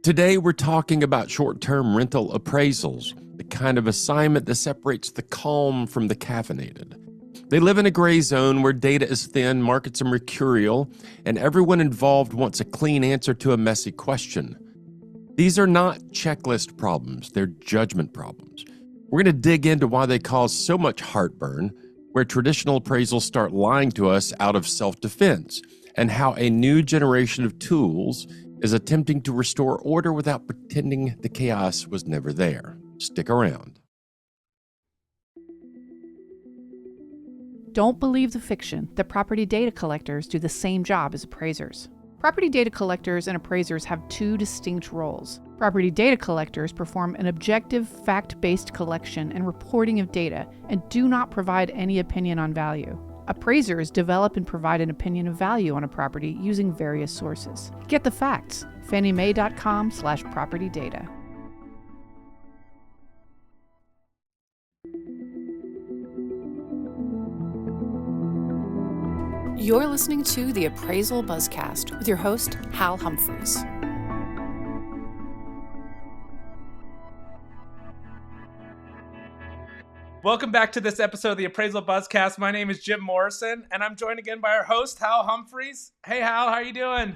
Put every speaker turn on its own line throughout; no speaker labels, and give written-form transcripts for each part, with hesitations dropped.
Today, we're talking about short-term rental appraisals, the kind of assignment that separates the calm from the caffeinated. They live in a gray zone where data is thin, markets are mercurial, and everyone involved wants a clean answer to a messy question. These are not checklist problems, they're judgment problems. We're going to dig into why they cause so much heartburn, where traditional appraisals start lying to us out of self-defense, and how a new generation of tools is attempting to restore order without pretending the chaos was never there. Stick around.
Don't believe the fiction that property data collectors do the same job as appraisers. Property data collectors and appraisers have two distinct roles. Property data collectors perform an objective, fact-based collection and reporting of data and do not provide any opinion on value. Appraisers develop and provide an opinion of value on a property using various sources. Get the facts. fanniemae.com/propertydata. You're listening to the Appraisal Buzzcast with your host, Hal Humphreys.
Welcome back to this episode of the Appraisal Buzzcast. My name is Jim Morrison, and I'm joined again by our host, Hal Humphreys. Hey, Hal, how are you doing?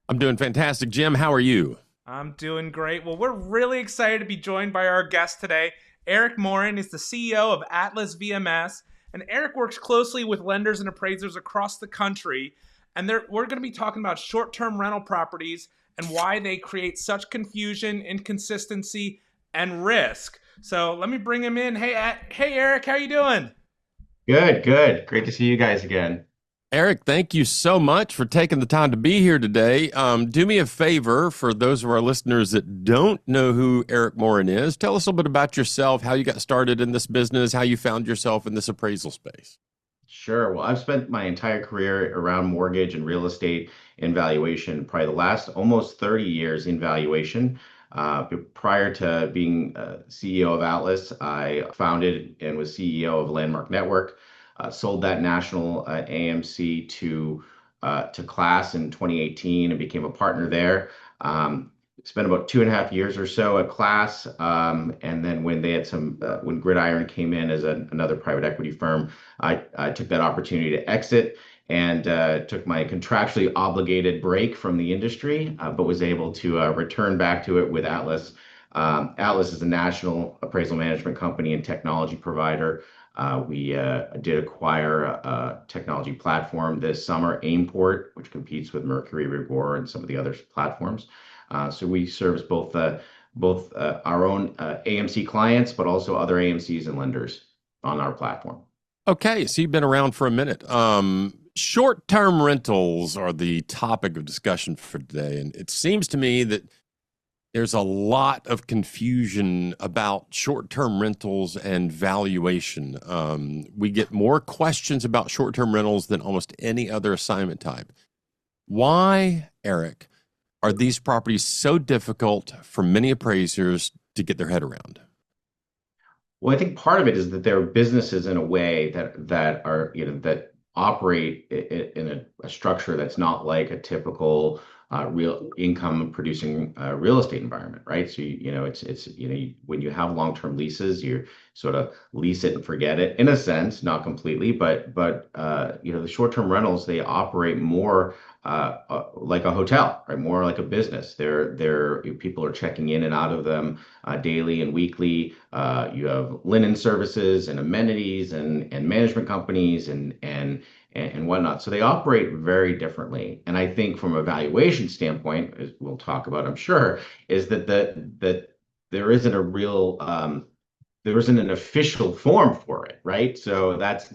I'm doing fantastic. Jim, how are you?
I'm doing great. Well, we're really excited to be joined by our guest today. Erik Morin is the CEO of Atlas VMS, and Erik works closely with lenders and appraisers across the country, and we're going to be talking about short-term rental properties and why they create such confusion, inconsistency, and risk. So let me bring him in. Hey, Erik, how you doing?
Good. Great to see you guys again.
Erik, thank you so much for taking the time to be here today. Do me a favor, for those of our listeners that don't know who Erik Morin is, tell us a little bit about yourself, how you got started in this business, how you found yourself in this appraisal space.
Sure. Well, I've spent my entire career around mortgage and real estate and valuation, probably the last almost 30 years in valuation. Prior to being CEO of Atlas, I founded and was CEO of Landmark Network, sold that national AMC to Class in 2018 and became a partner there. Spent about 2.5 years or so at Class, and then when they had when Gridiron came in as another private equity firm, I took that opportunity to exit and took my contractually obligated break from the industry, but was able to return back to it with Atlas. Atlas is a national appraisal management company and technology provider. We did acquire a technology platform this summer, Aimport, which competes with Mercury, Rigor, and some of the other platforms. So we service both our own AMC clients, but also other AMCs and lenders on our platform.
Okay, so you've been around for a minute. Short-term rentals are the topic of discussion for today, and it seems to me that there's a lot of confusion about short-term rentals and valuation. We get more questions about short-term rentals than almost any other assignment type. Why, Erik, are these properties so difficult for many appraisers to get their head around?
Well, I think part of it is that they're businesses in a way that are, that operate in a structure that's not like a typical real income producing real estate environment, right? So it's when you have long-term leases, you sort of lease it and forget it in a sense, not completely, but the short-term rentals, they operate more like a hotel, right? More like a business. People are checking in and out of them daily and weekly. You have linen services and amenities and management companies and whatnot. So they operate very differently. And I think from a valuation standpoint, as we'll talk about, I'm sure, is that there isn't a real there isn't an official form for it, right? So it's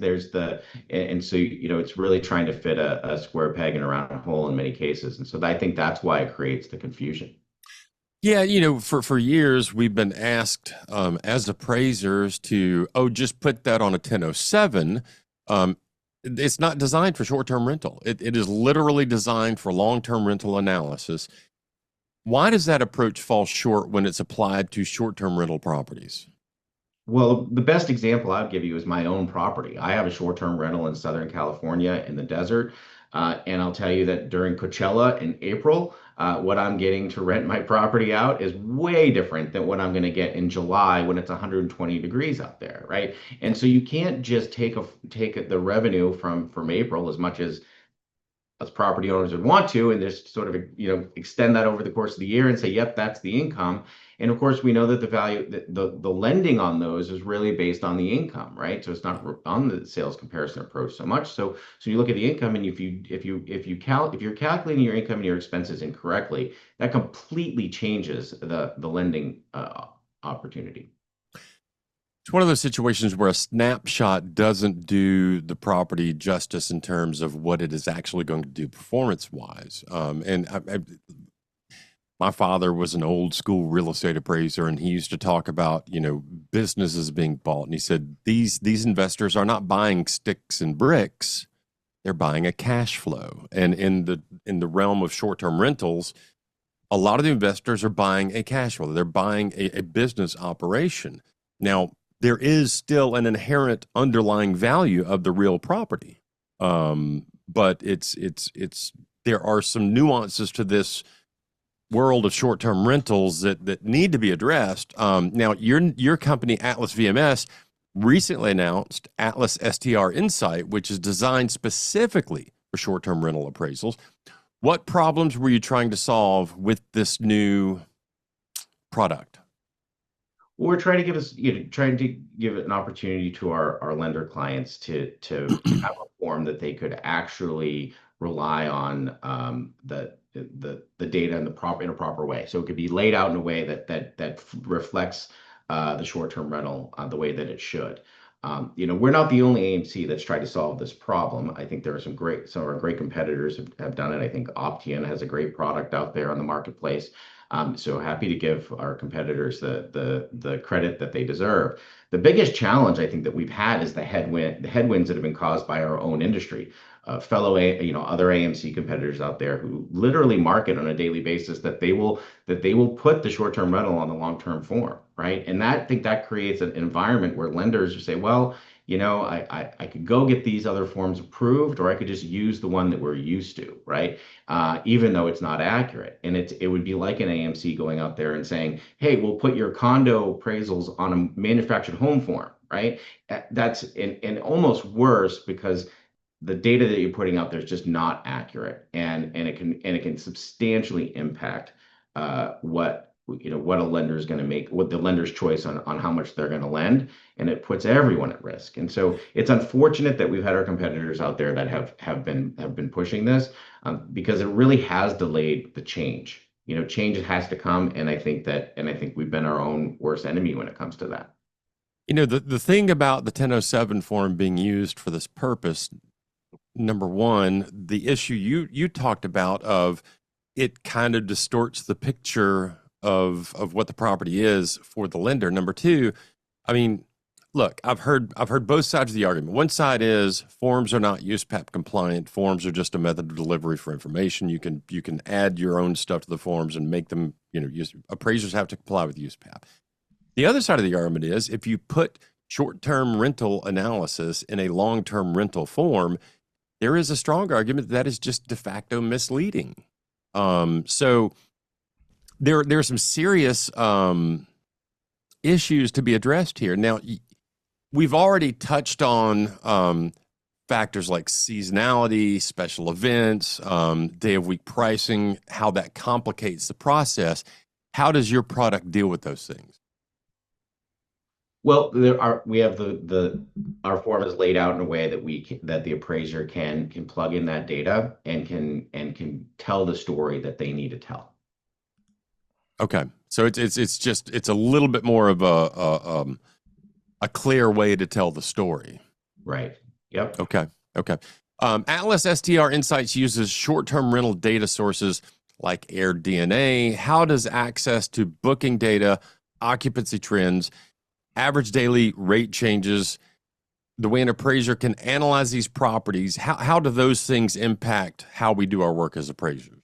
really trying to fit a square peg in a round hole in many cases. And so I think that's why it creates the confusion.
Yeah, for years we've been asked as appraisers to, just put that on a 1007. It's not designed for short-term rental. It is literally designed for long-term rental analysis. Why does that approach fall short when it's applied to short-term rental properties?
Well, the best example I'll give you is my own property. I have a short-term rental in Southern California in the desert. And I'll tell you that during Coachella in April, what I'm getting to rent my property out is way different than what I'm going to get in July when it's 120 degrees out there, right? And so you can't just take the revenue from April as much as property owners would want to, and just sort of extend that over the course of the year and say, yep, that's the income. And of course, we know that the value, the lending on those is really based on the income, right? So it's not on the sales comparison approach so much. So you look at the income, and if you're calculating your income and your expenses incorrectly, that completely changes the lending opportunity.
It's one of those situations where a snapshot doesn't do the property justice in terms of what it is actually going to do performance-wise. My father was an old school real estate appraiser, and he used to talk about, businesses being bought. And he said, these investors are not buying sticks and bricks. They're buying a cash flow. And in the realm of short-term rentals, a lot of the investors are buying a cash flow. They're buying a business operation. Now, there is still an inherent underlying value of the real property. But there are some nuances to this world of short-term rentals that need to be addressed. Now, your company, Atlas VMS, recently announced Atlas STR Insight, which is designed specifically for short-term rental appraisals. What problems were you trying to solve with this new product?
Well, we're trying to give an opportunity to our lender clients to have a form that they could actually rely on the data in a proper way. So it could be laid out in a way that reflects the short-term rental the way that it should. We're not the only AMC that's tried to solve this problem. I think there are some of our great competitors have done it. I think Optian has a great product out there on the marketplace. So happy to give our competitors the credit that they deserve. The biggest challenge I think that we've had is the headwinds that have been caused by our own industry. Other AMC competitors out there who literally market on a daily basis that they will put the short-term rental on the long-term form, right? And I think that creates an environment where lenders say, well, I could go get these other forms approved, or I could just use the one that we're used to, right? Even though it's not accurate. And it would be like an AMC going out there and saying, hey, we'll put your condo appraisals on a manufactured home form, right? That's and almost worse, because the data that you're putting out there is just not accurate, and it can substantially impact what a lender is going to make, what the lender's choice on how much they're going to lend, and it puts everyone at risk. And so it's unfortunate that we've had our competitors out there that have been pushing this, because it really has delayed the change. Change has to come, and I think we've been our own worst enemy when it comes to that.
The thing about the 1007 form being used for this purpose, number one, the issue you talked about of it kind of distorts the picture of what the property is for the lender. Number two, I mean, look, I've heard both sides of the argument. One side is forms are not USPAP compliant. Forms are just a method of delivery for information. You can add your own stuff to the forms and make them, appraisers have to comply with USPAP. The other side of the argument is if you put short-term rental analysis in a long-term rental form, there is a strong argument that is just de facto misleading. So there are some serious issues to be addressed here. Now, we've already touched on factors like seasonality, special events, day of week pricing, how that complicates the process. How does your product deal with those things?
Well, our form is laid out in a way that the appraiser can plug in that data and can tell the story that they need to tell.
Okay, so it's a little bit more of a clear way to tell the story.
Right. Yep.
Okay. Atlas STR Insights uses short-term rental data sources like AirDNA. How does access to booking data, occupancy trends, average daily rate changes, the way an appraiser can analyze these properties, how do those things impact how we do our work as appraisers?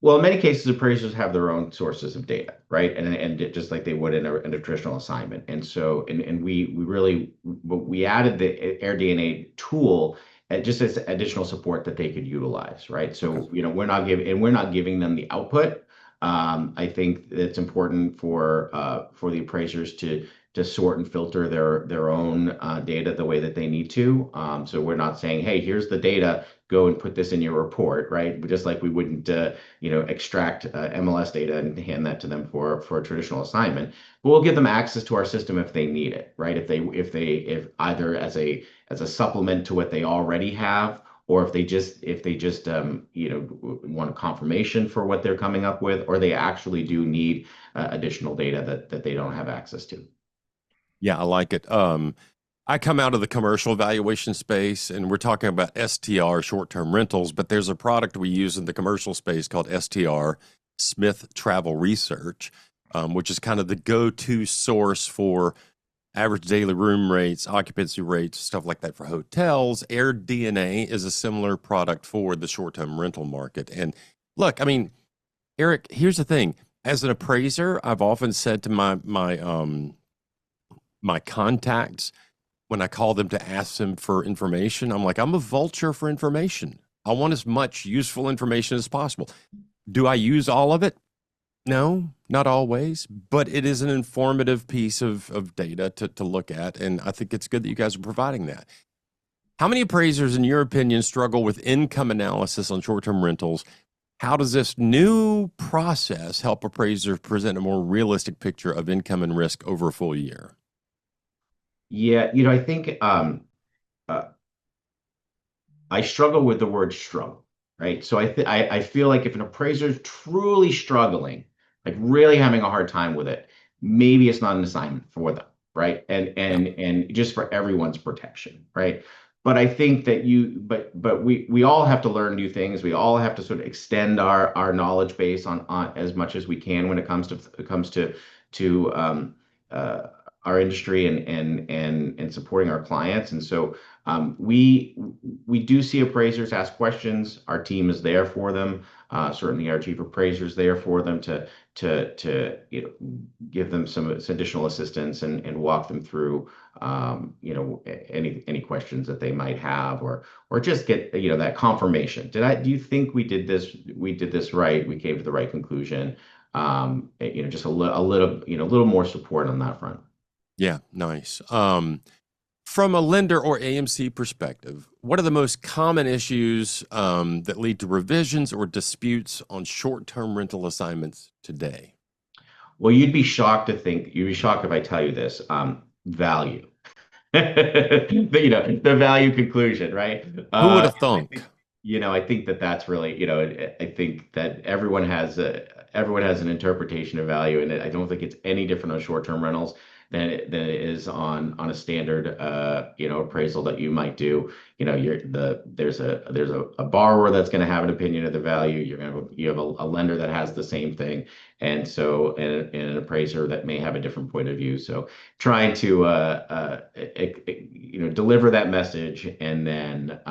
Well, in many cases, appraisers have their own sources of data, right? And just like they would in a traditional assignment. And so, we added the AirDNA tool just as additional support that they could utilize, right? So,
Okay.
we're not giving them the output. I think it's important for the appraisers to sort and filter their own data the way that they need to. So we're not saying, hey, here's the data, go and put this in your report, right? But just like we wouldn't, extract MLS data and hand that to them for a traditional assignment, but we'll give them access to our system if they need it, right? If either as a supplement to what they already have, or if they just want a confirmation for what they're coming up with, or they actually do need additional data that they don't have access to.
Yeah, I like it. I come out of the commercial valuation space, and we're talking about STR, short-term rentals, but there's a product we use in the commercial space called STR, Smith Travel Research, which is kind of the go-to source for average daily room rates, occupancy rates, stuff like that for hotels. Air DNA is a similar product for the short-term rental market. And look, I mean, Erik, here's the thing. As an appraiser, I've often said to my contacts, when I call them to ask them for information, I'm like, I'm a vulture for information. I want as much useful information as possible. Do I use all of it? No, not always, but it is an informative piece of data to look at, and I think it's good that you guys are providing that. How many appraisers, in your opinion, struggle with income analysis on short-term rentals? How does this new process help appraisers present a more realistic picture of income and risk over a full year?
Yeah, I think uh, I struggle with the word struggle, right? So I feel like if an appraiser is truly struggling, like really having a hard time with it, maybe it's not an assignment for them, right? And just for everyone's protection, right? But I think that we all have to learn new things. We all have to sort of extend our knowledge base on as much as we can when it comes to uh, our industry and supporting our clients. And so we do see appraisers ask questions. Our team is there for them. Certainly, our chief appraiser is there for them to give them some additional assistance and walk them through any questions that they might have, or just get that confirmation. Do you think we did this right? We came to the right conclusion. Just a little more support on that front.
Yeah, nice. From a lender or AMC perspective, what are the most common issues that lead to revisions or disputes on short-term rental assignments today?
Well, you'd be shocked if I tell you this. Value. The value conclusion, right?
Who would have
I
thunk?
think, I think that's really, I think that everyone has an interpretation of value, and I don't think it's any different on short-term rentals than it is on a standard, appraisal that you might do. There's a borrower that's going to have an opinion of the value. You have a lender that has the same thing, and an appraiser that may have a different point of view. So trying to deliver that message, and then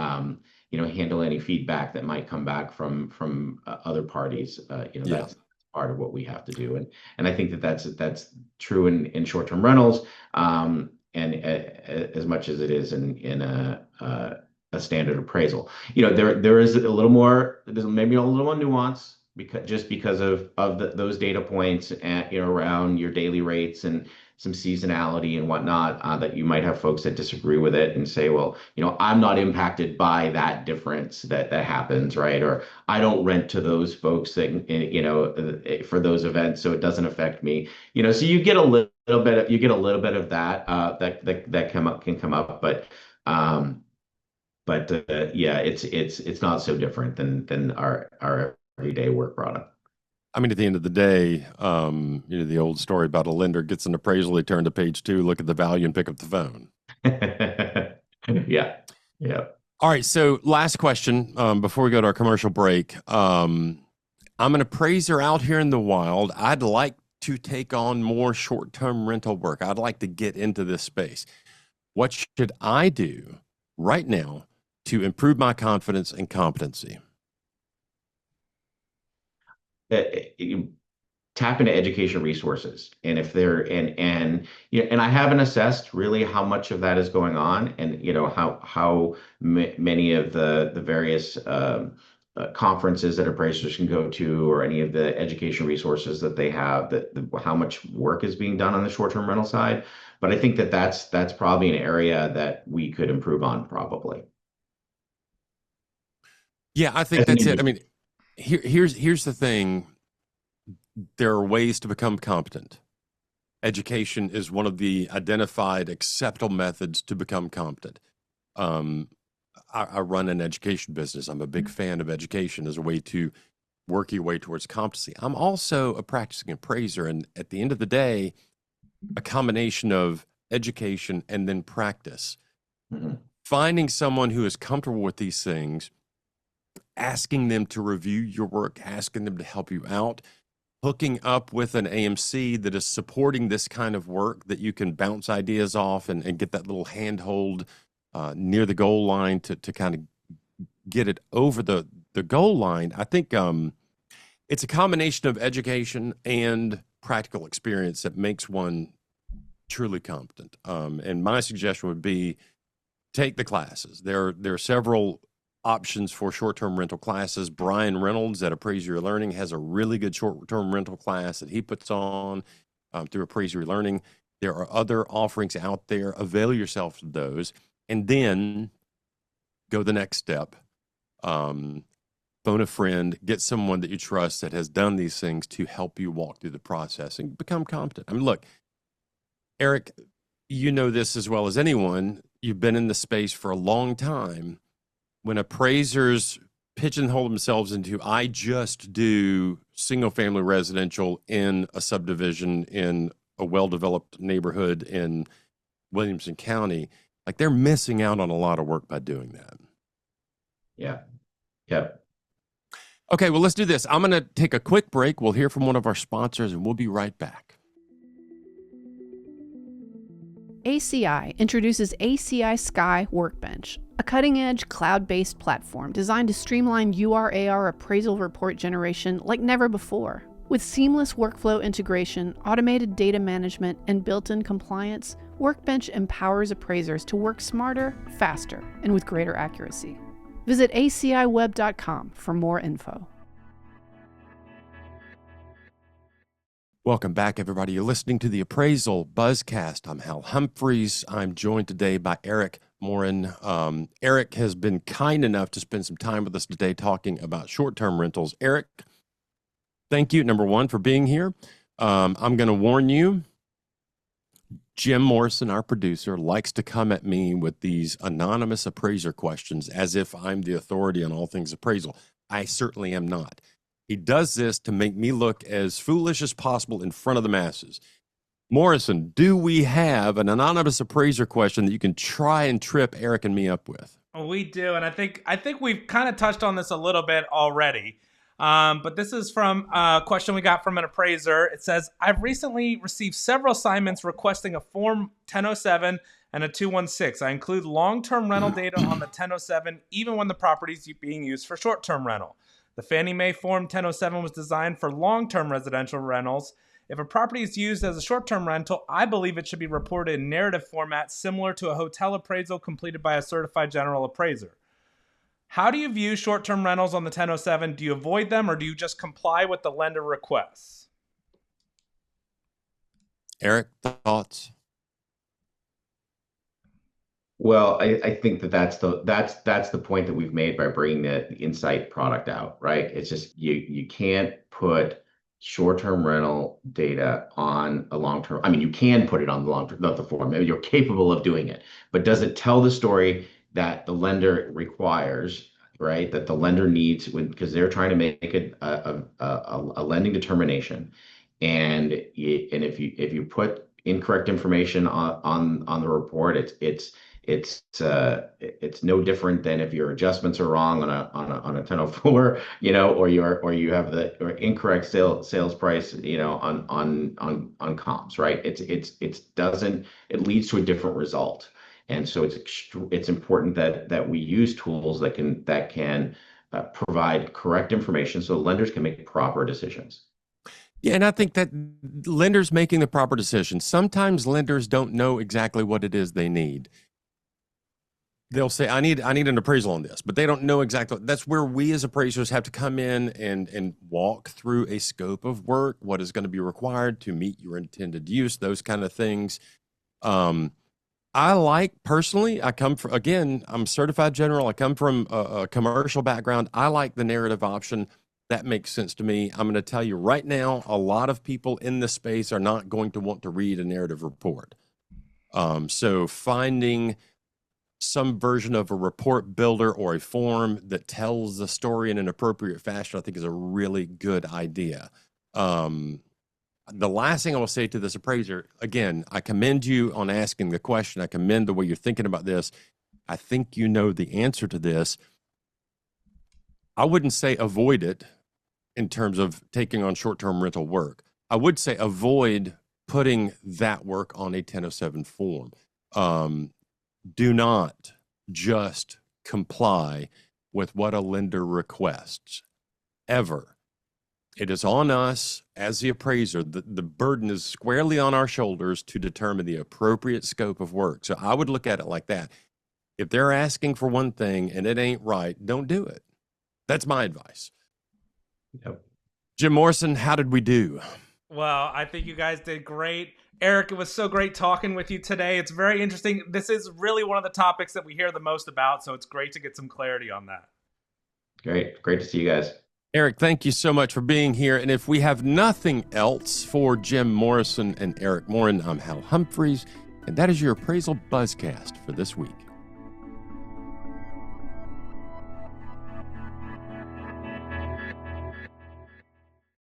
handle any feedback that might come back from other parties.
Yeah.
That's part of what we have to do, and I think that's true in short-term rentals, and as much as it is in a standard appraisal. There is a little more. There's maybe a little more nuance because of those data points around your daily rates and some seasonality and whatnot, that you might have folks that disagree with it and say, well, I'm not impacted by that difference that happens, right? Or I don't rent to those folks that, for those events, so it doesn't affect me. So you get a little bit of that that can come up, but yeah, it's not so different than our everyday work product.
I mean, at the end of the day, the old story about a lender gets an appraisal, they turn to page 2, look at the value, and pick up the phone.
Yeah. Yeah.
All right. So last question before we go to our commercial break. I'm an appraiser out here in the wild. I'd like to take on more short-term rental work. I'd like to get into this space. What should I do right now to improve my confidence and competency?
tap into education resources. And if they're and you know, and I haven't assessed really how much of that is going on, and you know how many of the various conferences that appraisers can go to, or any of the education resources that they have, how much work is being done on the short-term rental side. But I think that that's probably an area that we could improve on, probably.
Yeah, I think that's it. I mean, here's the thing. There are ways to become competent. Education is one of the identified acceptable methods to become competent. I run an education business. I'm a big fan of education as a way to work your way towards competency. I'm also a practicing appraiser, and at the end of the day, a combination of education and then practice. Finding someone who is comfortable with these things, asking them to review your work, asking them to help you out, hooking up with an AMC that is supporting this kind of work that you can bounce ideas off and get that little handhold near the goal line to kind of get it over the goal line. I think it's a combination of education and practical experience that makes one truly competent. And my suggestion would be take the classes. There are several options for short-term rental classes. Brian Reynolds at Appraisal Learning has a really good short-term rental class that he puts on through Appraisal Learning. There are other offerings out there. Avail yourself of those, and then go the next step. Phone a friend, get someone that you trust that has done these things to help you walk through the process and become competent. I mean, look, Erik, you know this as well as anyone. You've been in the space for a long time. When appraisers pigeonhole themselves into, I just do single family residential in a subdivision in a well-developed neighborhood in Williamson County, like they're missing out on a lot of work by doing that.
Yeah. Yep.
Okay, well, let's do this. I'm going to take a quick break. We'll hear from one of our sponsors and we'll be right back.
ACI introduces ACI Sky Workbench, a cutting-edge cloud-based platform designed to streamline UR/AR appraisal report generation like never before. With seamless workflow integration, automated data management, and built-in compliance, Workbench empowers appraisers to work smarter, faster, and with greater accuracy. Visit aciweb.com for more info.
Welcome back, everybody. You're listening to the Appraisal Buzzcast. I'm Hal Humphreys. I'm joined today by Erik Morin. Erik has been kind enough to spend some time with us today talking about short-term rentals. Erik, thank you, number one, for being here. I'm going to warn you, Jim Morrison, our producer, likes to come at me with these anonymous appraiser questions as if I'm the authority on all things appraisal. I certainly am not. He does this to make me look as foolish as possible in front of the masses. Morrison, do we have an anonymous appraiser question that you can try and trip Erik and me up with?
We do, and I think we've kind of touched on this a little bit already. But this is from a question we got from an appraiser. It says, I've recently received several assignments requesting a Form 1007 and a 216. I include long-term rental data on the 1007, even when the property is being used for short-term rental. The Fannie Mae Form 1007 was designed for long-term residential rentals. If a property is used as a short-term rental, I believe it should be reported in narrative format similar to a hotel appraisal completed by a certified general appraiser. How do you view short-term rentals on the 1007? Do you avoid them, or do you just comply with the lender requests?
Erik, thoughts?
Well, I think that's the point that we've made by bringing the Insight product out, right? It's just you can't put short-term rental data on a long-term. I mean, you can put it on the long-term, not the form. Maybe you're capable of doing it, but does it tell the story that the lender requires, right? That the lender needs because they're trying to make a lending determination, and if you put incorrect information on the report, it's no different than if your adjustments are wrong on a 1004, or you have the incorrect sales price, on comps, right? It leads to a different result. And so it's important that we use tools that can provide correct information so lenders can make proper decisions.
Yeah, and I think that lenders making the proper decision. Sometimes lenders don't know exactly what it is they need. They'll say, I need an appraisal on this, but they don't know exactly. That's where we as appraisers have to come in and walk through a scope of work, what is going to be required to meet your intended use, those kind of things. I like, personally, I'm a certified general. I come from a commercial background. I like the narrative option. That makes sense to me. I'm going to tell you right now, a lot of people in this space are not going to want to read a narrative report. So finding some version of a report builder or a form that tells the story in an appropriate fashion, I think is a really good idea. The last thing I will say to this appraiser, again, I commend you on asking the question. I commend the way you're thinking about this. I think you know the answer to this. I wouldn't say avoid it in terms of taking on short-term rental work. I would say avoid putting that work on a 1007 form. Do not just comply with what a lender requests, ever. It is on us as the appraiser. The burden is squarely on our shoulders to determine the appropriate scope of work. So I would look at it like that. If they're asking for one thing and it ain't right, don't do it. That's my advice.
Yep.
Jim Morrison, how did we do?
Well, I think you guys did great. Erik, it was so great talking with you today. It's very interesting. This is really one of the topics that we hear the most about, so it's great to get some clarity on that.
Great to see you guys.
Erik, thank you so much for being here. And if we have nothing else for Jim Morrison and Erik Morin, I'm Hal Humphreys, and that is your Appraisal Buzzcast for this week.